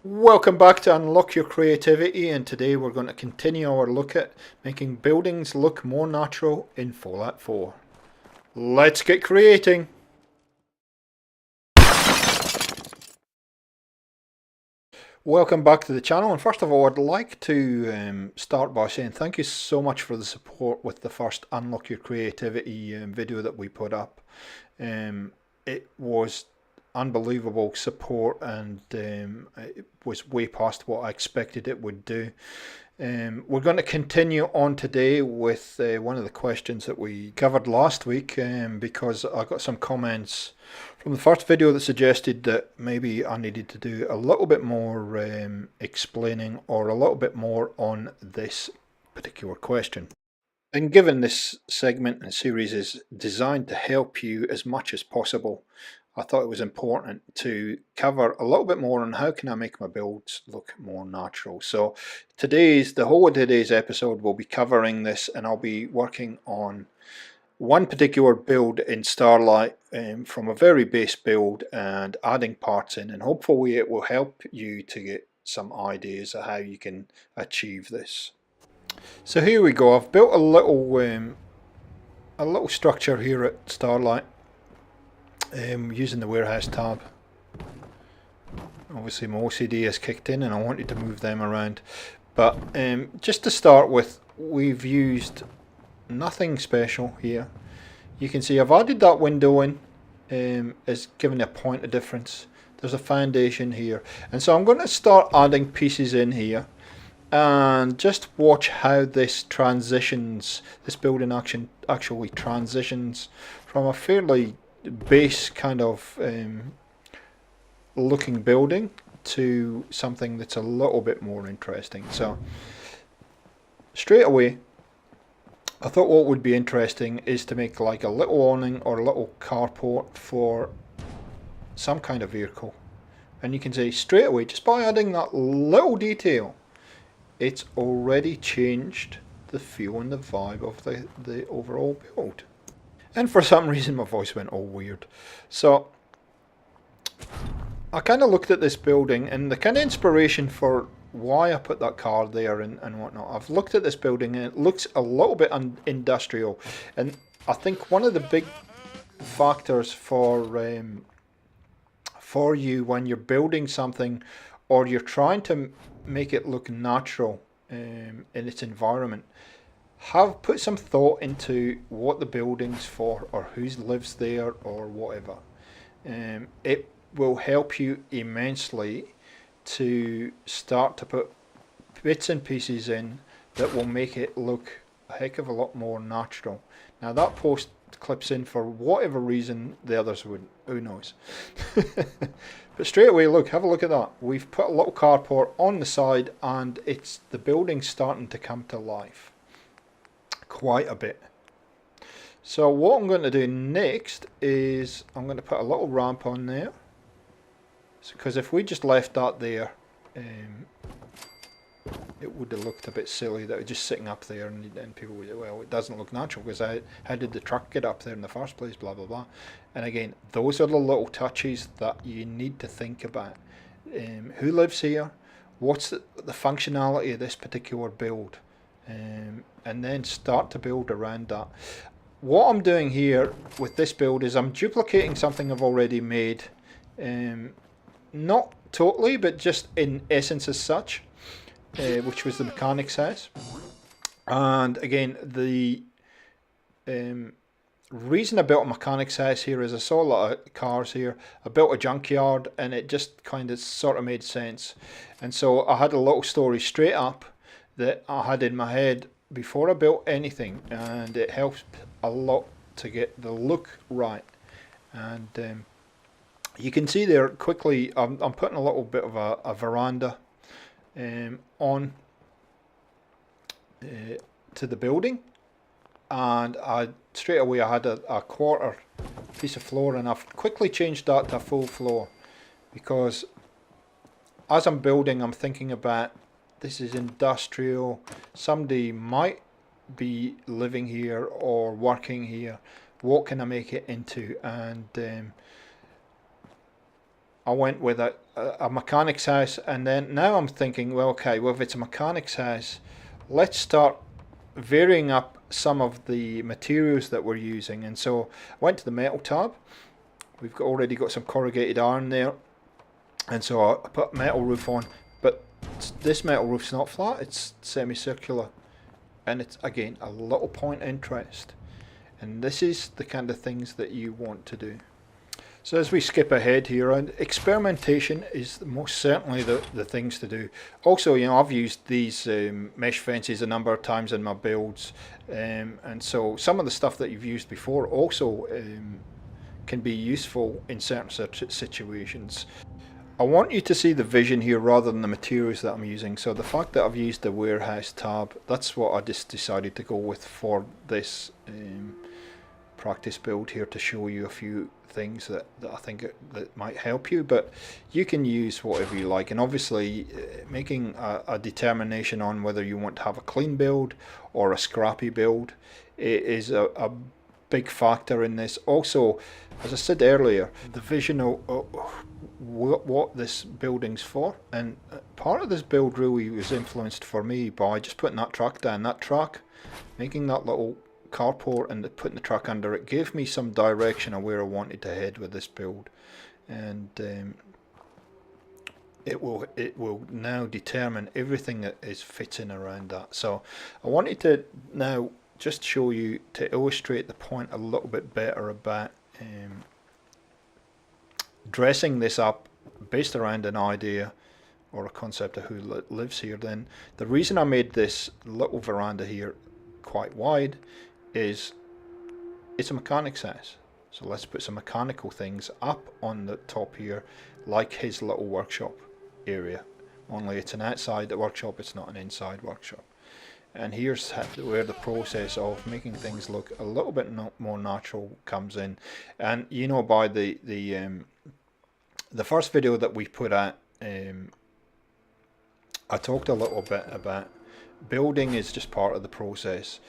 Welcome back to Unlock Your Creativity, and today we're going to continue our look at making buildings look more natural in Fallout 4. Let's get creating! Welcome back to the channel, and first of all I'd like to start by saying thank you so much for the support with the first Unlock Your Creativity video that we put up. It was unbelievable support, and it was way past what I expected it would do. We're going to continue on today with one of the questions that we covered last week, because I got some comments from the first video that suggested that maybe I needed to do a little bit more explaining or a little bit more on this particular question. And given this segment and series is designed to help you as much as possible, I thought it was important to cover a little bit more on how can I make my builds look more natural. So the whole of today's episode will be covering this, and I'll be working on one particular build in Starlight from a very base build and adding parts in, and hopefully it will help you to get some ideas of how you can achieve this. So here we go. I've built a little structure here at Starlight using the warehouse tab. Obviously my OCD has kicked in and I wanted to move them around, but just to start with, we've used nothing special here. You can see I've added that window in, as giving a point of difference. There's a foundation here, and so I'm going to start adding pieces in here and just watch how this building actually transitions from a fairly base kind of looking building to something that's a little bit more interesting. So straight away I thought what would be interesting is to make like a little awning or a little carport for some kind of vehicle, and you can see straight away, just by adding that little detail, it's already changed the feel and the vibe of the overall build. And for some reason my voice went all weird. So I kind of looked at this building, and the kind of inspiration for why I put that car there and whatnot, I've looked at this building and it looks a little bit industrial, and I think one of the big factors for you when you're building something or you're trying to make it look natural in its environment, put some thought into what the building's for or who lives there or whatever. It will help you immensely to start to put bits and pieces in that will make it look a heck of a lot more natural. Now that post clips in for whatever reason, the others wouldn't, who knows. But straight away, look, have a look at that. We've put a little carport on the side, and the building's starting to come to life quite a bit. So what I'm going to do next is I'm going to put a little ramp on there, because if we just left that there, it would have looked a bit silly that it was just sitting up there, and people would say, well, it doesn't look natural because how did the truck get up there in the first place, blah blah blah. And again, those are the little touches that you need to think about. Who lives here? What's the functionality of this particular build? And then start to build around that. What I'm doing here with this build is I'm duplicating something I've already made, not totally, but just in essence as such, which was the mechanic's house. And again, the reason I built a mechanic's house here is I saw a lot of cars here. I built a junkyard, and it just kind of sort of made sense. And so I had a little story straight up that I had in my head before I built anything, and it helped a lot to get the look right. And you can see there quickly, I'm putting a little bit of a veranda on to the building, and straight away I had a quarter piece of floor, and I've quickly changed that to a full floor, because as I'm building, I'm thinking about, this is industrial, somebody might be living here or working here, what can I make it into? And I went with a mechanic's house, and then now I'm thinking, well, okay, well, if it's a mechanic's house, let's start varying up some of the materials that we're using. And so I went to the metal tab. We've already got some corrugated iron there, and so I put metal roof on, but this metal roof's not flat, it's semicircular, and it's again a little point interest, and this is the kind of things that you want to do. So as we skip ahead here, and experimentation is most certainly the things to do. Also, you know, I've used these mesh fences a number of times in my builds, and so some of the stuff that you've used before also can be useful in certain situations. I want you to see the vision here rather than the materials that I'm using. So the fact that I've used the warehouse tab, that's what I just decided to go with for this practice build here, to show you a few things that I think that might help you, but you can use whatever you like. And obviously making a determination on whether you want to have a clean build or a scrappy build is a big factor in this. Also, as I said earlier, the vision of what this building's for, and part of this build really was influenced for me by just putting that track down. That track, making that little carport and putting the track under it, gave me some direction of where I wanted to head with this build, and it will now determine everything that is fitting around that. So I wanted to now just show you, to illustrate the point a little bit better about dressing this up based around an idea or a concept of who lives here. Then the reason I made this little veranda here quite wide is it's a mechanic's house. So let's put some mechanical things up on the top here, like his little workshop area, only it's an outside workshop, it's not an inside workshop. And here's where the process of making things look a little bit more natural comes in. And you know, by the first video that we put out, I talked a little bit about building is just part of the process.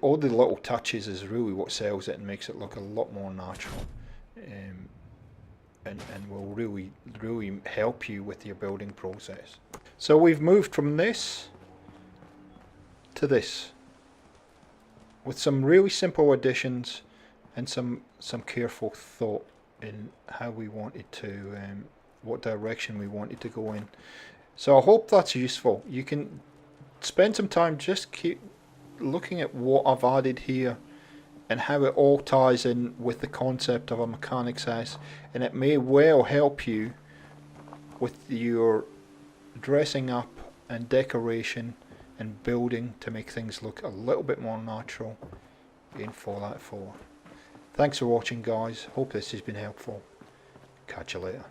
All the little touches is really what sells it and makes it look a lot more natural, and will really help you with your building process. So we've moved from this to this with some really simple additions and some careful thought in how we wanted to, what direction we wanted to go in. So I hope that's useful. You can spend some time just keep looking at what I've added here and how it all ties in with the concept of a mechanic's house, and it may well help you with your dressing up and decoration and building to make things look a little bit more natural in Fallout 4. Thanks for watching, guys. Hope this has been helpful. Catch you later.